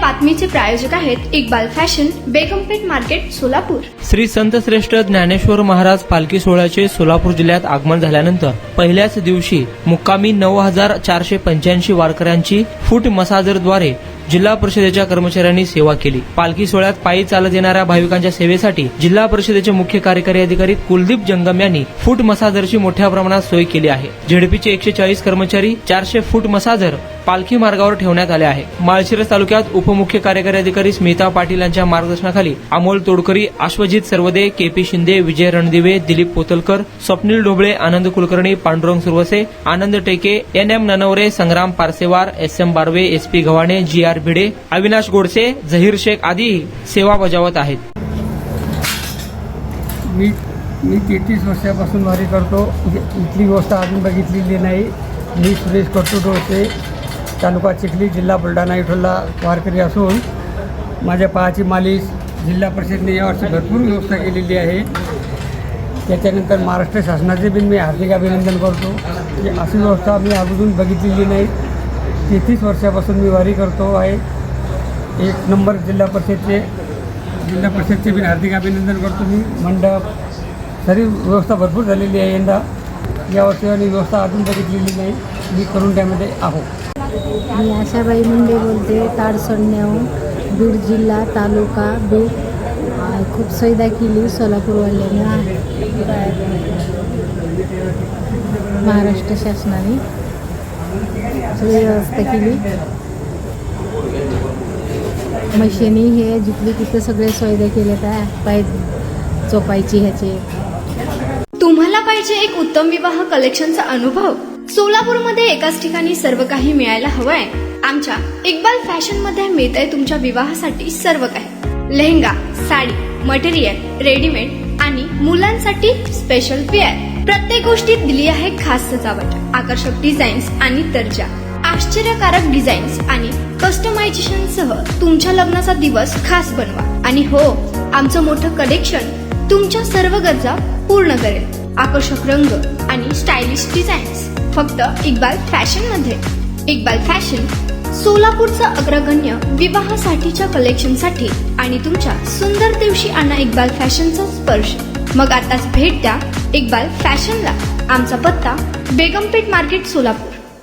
बातमीचे प्रायोजक आहेत Iqbal fashion, बेगमपेठ market, Solapur. Shri संत श्रेष्ठ ज्ञानेश्वर महाराज पालखी सोहळ्याचे सोलापूर जिल्ह्यात आगमन झाल्यानंतर पहिल्याच दिवशी मुक्कामी 9485 वारकऱ्यांची फूट मसाजरद्वारे जिल्हा परिषदेच्या कर्मचाऱ्यांनी सेवा केली। पालखी सोहळ्यात पायी चालत येणाऱ्या भाविकांच्या सेवेसाठी जिल्हा परिषदेचे मुख्य कार्यकारी अधिकारी कुलदीप जंगम यांनी फूट मसाजरची मोठ्या प्रमाणात सोय केली आहे। झेडपीचे 140 कर्मचारी 400 फूट मसाजर पालखी मार्गावर ठेवण्यात आले आहे। माळशिरस तालुक्यात उपमुख्य कार्यकारी अधिकारी स्मिता पाटील यांच्या मार्गदर्शनाखाली अमोल तोडकरी, अश्वजित सर्वदे, केपी शिंदे, विजय रणदिवे, दिलीप पोतलकर, स्वप्नील ढोबळे, आनंद कुलकर्णी, पांडुरंग सुरवसे, आनंद टेके, NM ननवरे, संग्राम पारसेवार, SM बारवे, SP Gavhane, GR Bhide, Avinash Godse, Zaheer Shaikh आदी सेवा बजावत आहेत। मी 33 वर्षापासून वारी करतो। इथली गोष्ट अजून बघितलेली नाही। मी सुरेश कट्टुडोसे, तालुका चिखली, जिल्हा बुलढाणा इथला वारकरी असून माझ्या पायाची मालिश जिल्हा परिषदेने यावर्षी भरपूर व्यवस्था केलेली आहे। त्याच्यानंतर महाराष्ट्र शासनाचे बिन मी हार्दिक अभिनंदन करतो। अशी व्यवस्था मी अजून बघितलेली नाही। 33 वर्षापासून मी वारी करतो आहे। एक नंबर जिल्हा परिषदचे बिन हार्दिक अभिनंदन करतो मी। मंडप तरी व्यवस्था भरपूर झालेली आहे यंदा। यावर्षी आणि व्यवस्था अजून बघितलेली नाही। मी करुंड्यामध्ये आहो। मी आशाबाई मुंडे बोलते, ताडसोडण्याहून, बीड जिल्हा, तालुका बीड। खूप सुविधा केली सोलापूरवाल्यांना, महाराष्ट्र शासनाने सगळी व्यवस्था केली। मशिनी हे जिथली तिथं सगळे सुविधा केल्यात आहे, पाय चोपायची ह्याचे। तुम्हाला पाहिजे एक उत्तम विवाह कलेक्शनचा अनुभव? सोलापूरमध्ये एकाच ठिकाणी सर्व काही मिळायला हवंय? आमच्या इक्बाल फॅशन मध्ये मिळतंय तुमच्या विवाहासाठी सर्व काही। लेहंगा, साडी, मटेरियल, रेडीमेड आणि मुलांसाठी स्पेशल वेअर। प्रत्येक गोष्टीत दिली आहे खास सजावट, आकर्षक डिझाईन्स आणि दर्जा, आश्चर्यकारक डिझाईन्स आणि कस्टमायझेशन सह तुमच्या लग्नाचा दिवस खास बनवा। आणि हो, आमचं मोठं कलेक्शन तुमच्या सर्व गरजा पूर्ण करेल। आकर्षक रंग आणि स्टायलिश डिझाईन्स फक्त इक्बाल फॅशन मध्ये। इक्बाल फॅशन सोलापूरचा अग्रगण्य विवाहासाठीच्या कलेक्शनसाठी आणि तुमच्या सुंदर दिवशी आणा इक्बाल फॅशनचा स्पर्श। मग आताच भेट द्या इक्बाल फॅशनला। आमचा पत्ता बेगमपेठ मार्केट, सोलापूर।